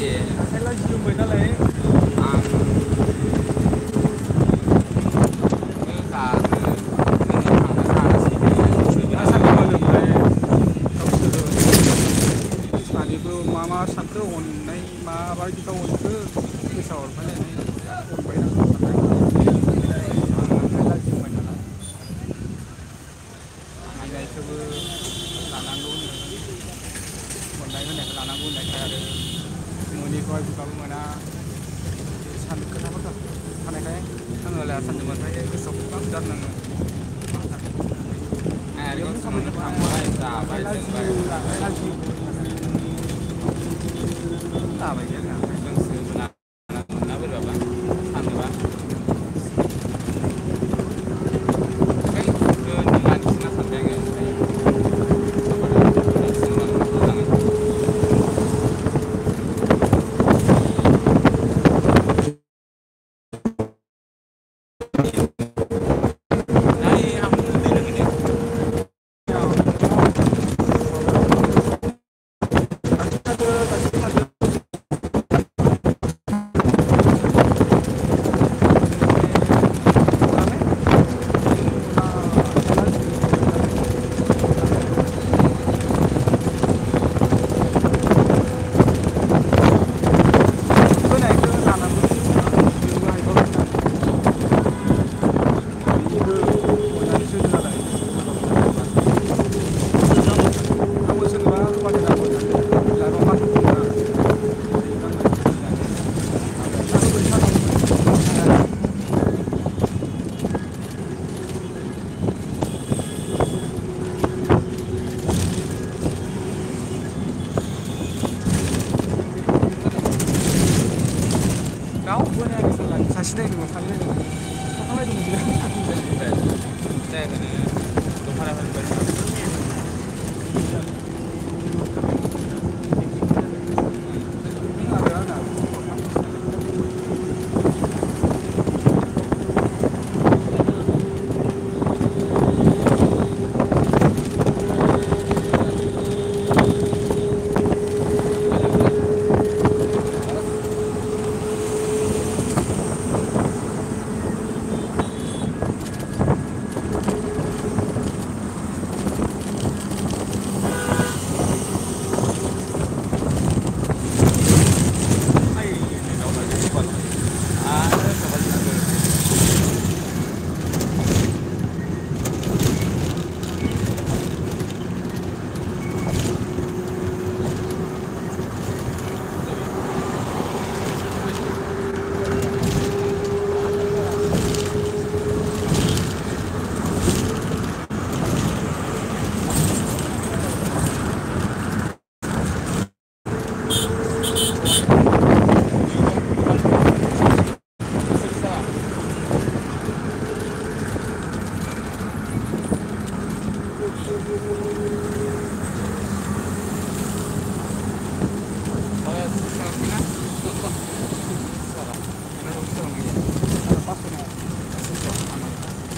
ए आखाइ लाजिदोंबाय नालाय आं जानो थांनो मा सानदोंमोन ओमफ्राय गावसोरो सानैबो मा सानखो अननाय माबायदि गाव अनखो फैसा हरफायलायनाय अनबायना सानबाय आं आखाइ लाजिदोंबाय नालाय बिनायखौबो लानांगौ अननाय होनायखौ लानांगौ होननायखाय आरो मोनैखौहाय बिबाबो मोना सान खोथाफोर थानायखाय आङो लाया सानदोंमोन ओमफ्राय गोसोआव गोबां दार नाङो आरो बेयावनो गावसोरनावनो खामायखाबाय थांबाय आखाइ जाबाय लोंबाय लाजियो आखाइ लाजियो जाबाय दे आखाइ जोंसो लानांगौमोन ना बोरैबाबा सानोबा ओमफ्राय मानसिना सानबाय आङो ओमफ्राय मोजाङै नाय आं दै लोंहैनो होनायखौ लानांगौ जोंबो हायबाबो बिबो अननानैसो होदों नालाय आंबो सोरनोबा होबानो आंबो सानदों लाइफआव मानिखौना बेखौ आं बुजिनानै फैसाखौ बोरै सानाव रावबो नायाखै सानलाय सासे नायदोंमोन सानै नायदोंमोन थांखांलायदोंमोन जायाखैनो दखानाफोरनिफ्राय नों आरो आंना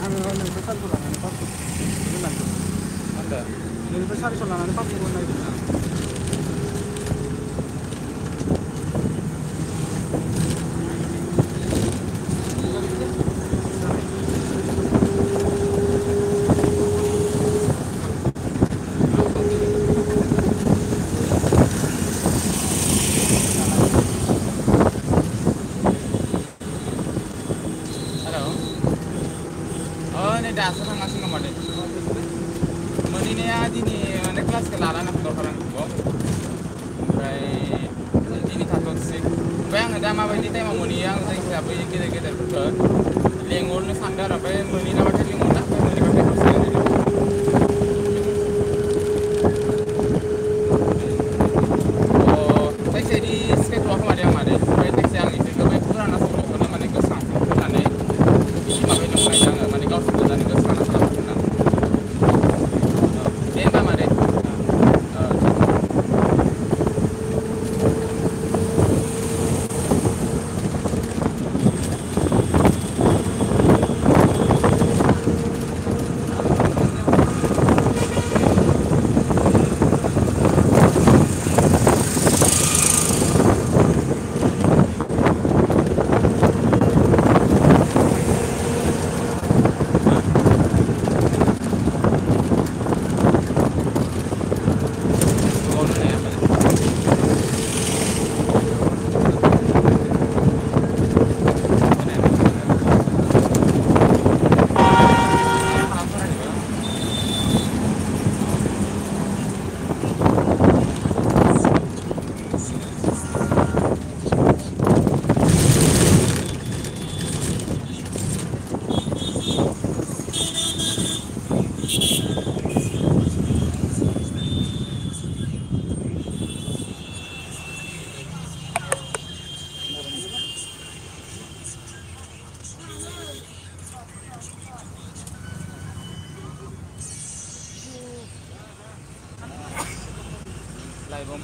आङो नोंनिफ्राय सारिस' लानानै पासस' दोनलांदों नोंनिफ्राय सारिस' लानानै पासस' नायदोंमोन आं नै दासो थांगासिनो दं माथो मोनहैनाया दिनै माने क्लासखौ लानानै फैदोंमोन आं ओमफ्राय दिनै थाथ'नोसै ओमफ्राय आङो दा माबायदि टाइमाव मोनहैयो आं जायखिजाया बै गेदेर गेदेरफोरखौ लेंहरनो सानदों आरो ओमफ्राय मोनहैनाबाथाय लिंहरला ओमफ्राय मोनहैबाथाय हरसिगोन जायखिजाया बिदि सिखायथ'वाखै मादे आं मादे ओमफ्राय जायखिजाया आं इसोरखौ बे फुराना सल'खौनो माने गोसोखांथों होननानै बिदि माबायदोंमोन आरो आङो माने गावसोर गोजानै गोसोखांना थाथों होननानै दे होनबा मादै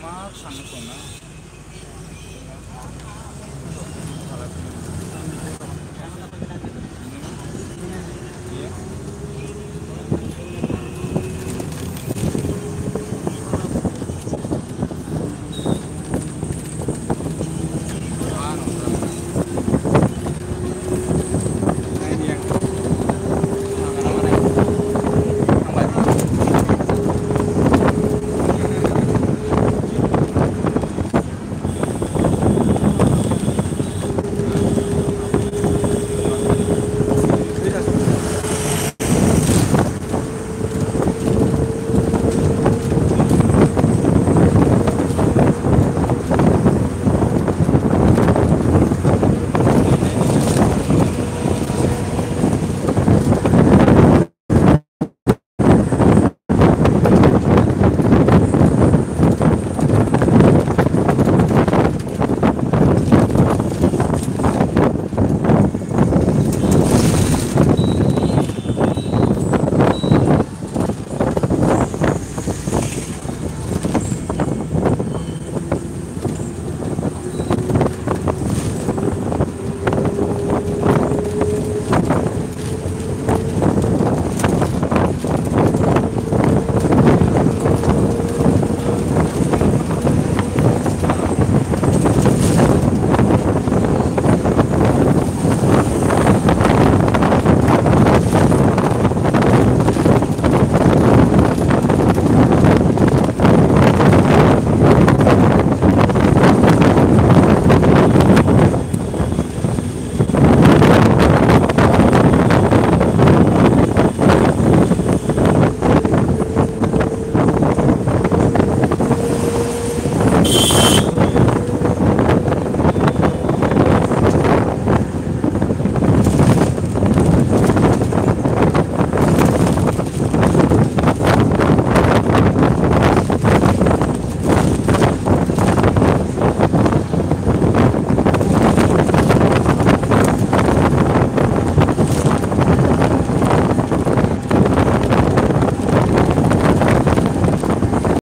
मा साननो संना